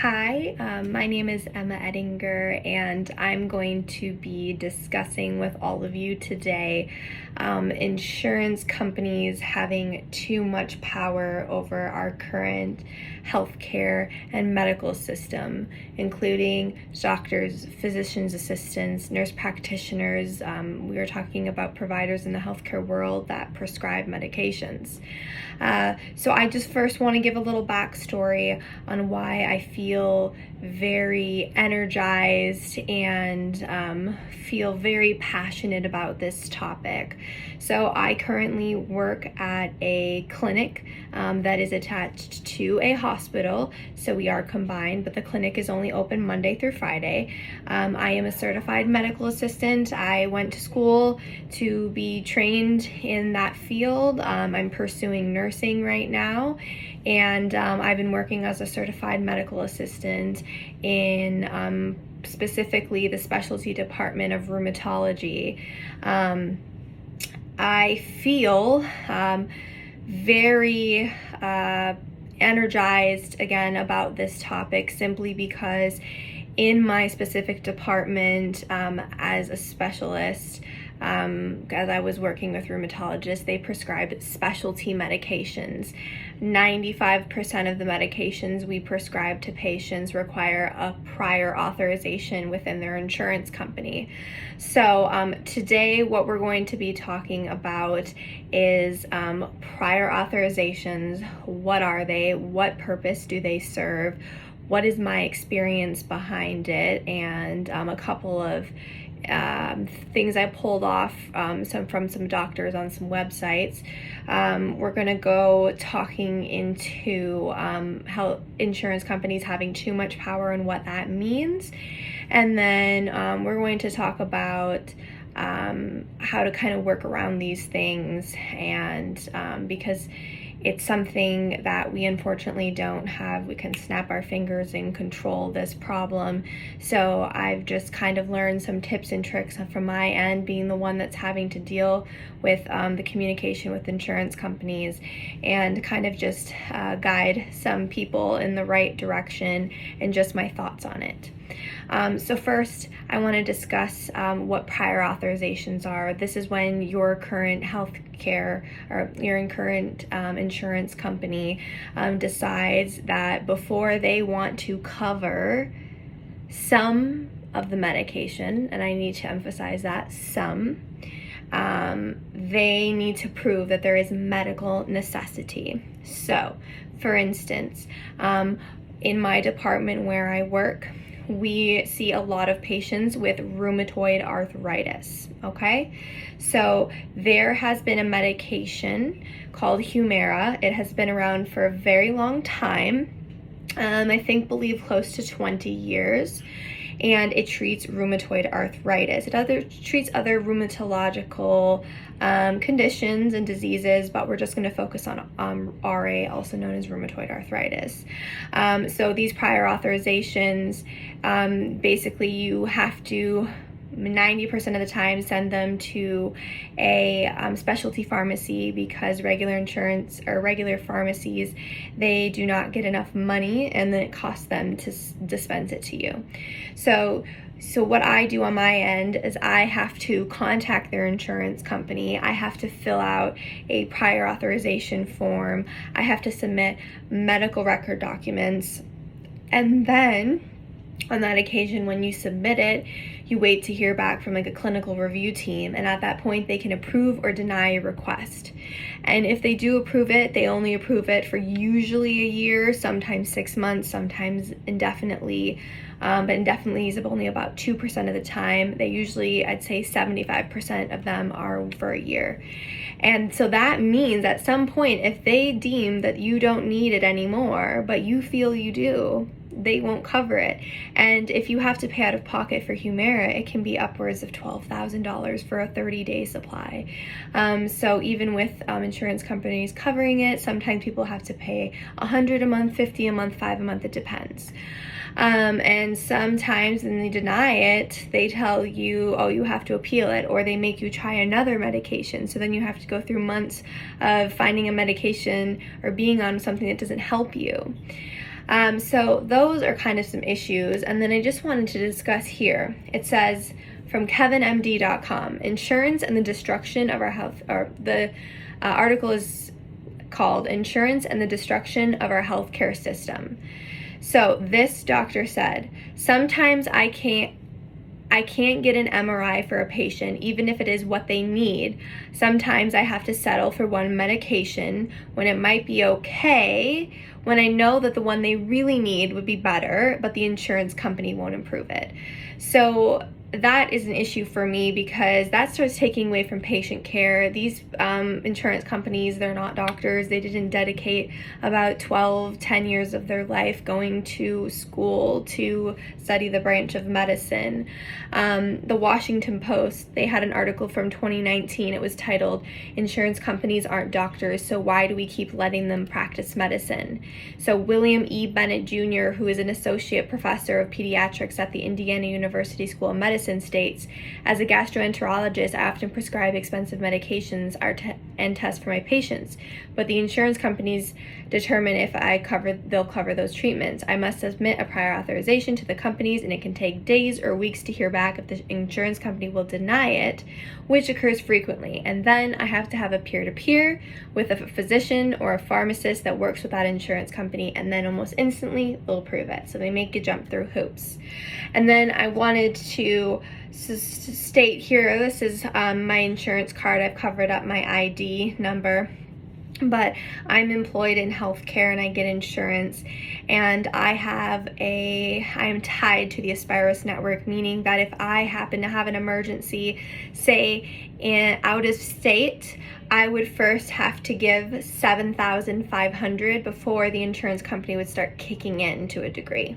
Hi, my name is Emma Ettinger, and I'm going to be discussing with all of you today insurance companies having too much power over our current healthcare and medical system, including doctors, physicians' assistants, nurse practitioners. We are talking about providers in the healthcare world that prescribe medications. So I just first want to give a little backstory on why I feel very energized and feel very passionate about this topic. So I currently work at a clinic that is attached to a hospital. So we are combined, but the clinic is only open Monday through Friday. I am a certified medical assistant. I went to school to be trained in that field. I'm pursuing nursing right now, and I've been working as a certified medical assistant in specifically the specialty department of rheumatology. I feel very energized again about this topic simply because in my specific department as a specialist, as I was working with rheumatologists, they prescribed specialty medications. 95% of the medications we prescribe to patients require a prior authorization within their insurance company. So today what we're going to be talking about is prior authorizations. What are they? What purpose do they serve? What is my experience behind it? And a couple of things I pulled off from some doctors on some websites. We're going to go talking into how insurance companies having too much power and what that means. And then we're going to talk about how to kind of work around these things, and because it's something that we unfortunately don't have. We can snap our fingers and control this problem. So I've just kind of learned some tips and tricks from my end, being the one that's having to deal with the communication with insurance companies, and kind of just guide some people in the right direction and just my thoughts on it. So first, I want to discuss what prior authorizations are. This is when your current healthcare or your current insurance company decides that before they want to cover some of the medication, and I need to emphasize that, some, they need to prove that there is medical necessity. So, for instance, in my department where I work, we see a lot of patients with rheumatoid arthritis, okay? So there has been a medication called Humira. It has been around for a very long time, believe close to 20 years, and it treats rheumatoid arthritis. It treats other rheumatological conditions and diseases, but we're just going to focus on RA, also known as rheumatoid arthritis. So these prior authorizations, basically you have to 90% of the time send them to a specialty pharmacy, because regular insurance or regular pharmacies, they do not get enough money, and then it costs them to dispense it to you. So what I do on my end is I have to contact their insurance company. I have to fill out a prior authorization form. I have to submit medical record documents, and then on that occasion, when you submit it, you wait to hear back from like a clinical review team, and at that point they can approve or deny a request. And if they do approve it, they only approve it for usually a year, sometimes 6 months, sometimes indefinitely, but indefinitely is only about 2% of the time. They usually, I'd say 75% of them are for a year. And so that means at some point, if they deem that you don't need it anymore, but you feel you do, they won't cover it. And if you have to pay out of pocket for Humira, it can be upwards of $12,000 for a 30-day supply. So even with insurance companies covering it, sometimes people have to pay $100 a month, $50 a month, $5 a month, it depends. And sometimes when they deny it, they tell you, oh, you have to appeal it, or they make you try another medication. So then you have to go through months of finding a medication or being on something that doesn't help you. So those are kind of some issues. And then I just wanted to discuss here. It says from kevinmd.com, insurance and the destruction of our health, or the article is called Insurance and the Destruction of Our Healthcare System. So this doctor said, sometimes I can't get an MRI for a patient, even if it is what they need. Sometimes I have to settle for one medication when it might be okay, when I know that the one they really need would be better, but the insurance company won't improve it. So that is an issue for me, because that starts taking away from patient care. These insurance companies, they're not doctors. They didn't dedicate about 10 years of their life going to school to study the branch of medicine. The Washington Post, they had an article from 2019. It was titled, Insurance Companies Aren't Doctors, So Why Do We Keep Letting Them Practice Medicine? So William E. Bennett Jr., who is an associate professor of pediatrics at the Indiana University School of Medicine, states, as a gastroenterologist, I often prescribe expensive medications and test for my patients, but the insurance companies determine if they'll cover those treatments. I must submit a prior authorization to the companies, and it can take days or weeks to hear back if the insurance company will deny it, which occurs frequently. And then I have to have a peer-to-peer with a physician or a pharmacist that works with that insurance company, and then almost instantly they'll approve it. So they make you jump through hoops. And then I wanted to state here, this is my insurance card. I've covered up my ID number, but I'm employed in healthcare and I get insurance, and I am tied to the Aspiros network, meaning that if I happen to have an emergency, say out of state, I would first have to give $7,500 before the insurance company would start kicking in to a degree.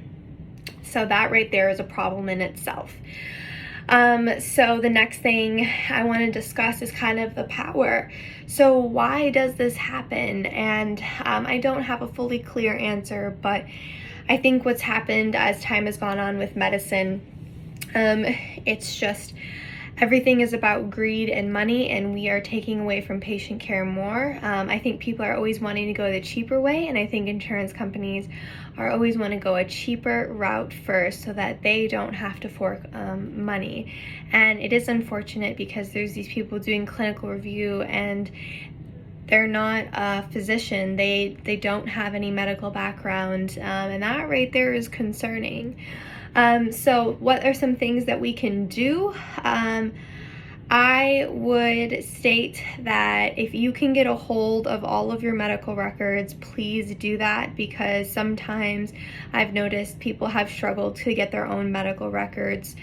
So that right there is a problem in itself. So the next thing I want to discuss is kind of the power. So why does this happen? And I don't have a fully clear answer, but I think what's happened as time has gone on with medicine, it's just everything is about greed and money, and we are taking away from patient care more. I think people are always wanting to go the cheaper way, and I think insurance companies are always want to go a cheaper route first so that they don't have to fork money. And it is unfortunate because there's these people doing clinical review and they're not a physician. They don't have any medical background, and that right there is concerning. So what are some things that we can do? I would state that if you can get a hold of all of your medical records, please do that, because sometimes I've noticed people have struggled to get their own medical records,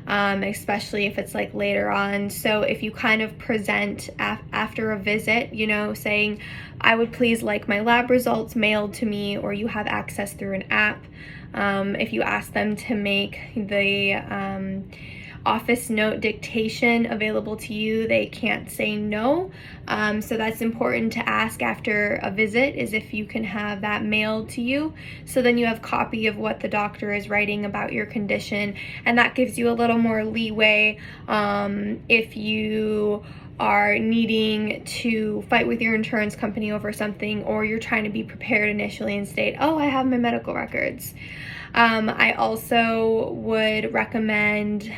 especially if it's like later on. So if you kind of present after a visit, saying, I would please like my lab results mailed to me, or you have access through an app. If you ask them to make the office note dictation available to you, they can't say no. So that's important to ask after a visit, is if you can have that mailed to you. So then you have copy of what the doctor is writing about your condition, and that gives you a little more leeway if you are needing to fight with your insurance company over something, or you're trying to be prepared initially and state, oh, I have my medical records. I also would recommend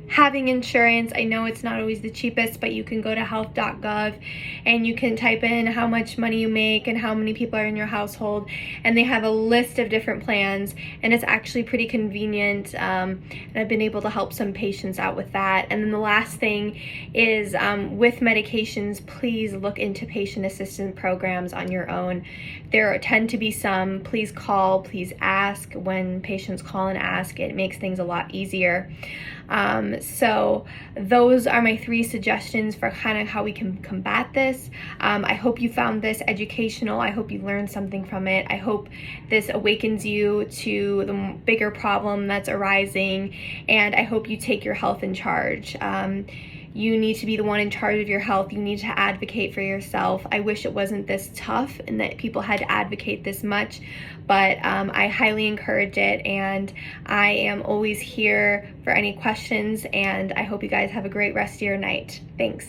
having insurance. I know it's not always the cheapest, but you can go to health.gov and you can type in how much money you make and how many people are in your household, and they have a list of different plans, and it's actually pretty convenient, and I've been able to help some patients out with that. And then the last thing is with medications, please look into patient assistance programs on your own. There tend to be some. Please call, please ask. When patients call and ask, it makes things a lot easier. So those are my 3 suggestions for kind of how we can combat this. I hope you found this educational. I hope you learned something from it. I hope this awakens you to the bigger problem that's arising, and I hope you take your health in charge. You need to be the one in charge of your health. You need to advocate for yourself. I wish it wasn't this tough and that people had to advocate this much, but I highly encourage it, and I am always here for any questions, and I hope you guys have a great rest of your night. Thanks.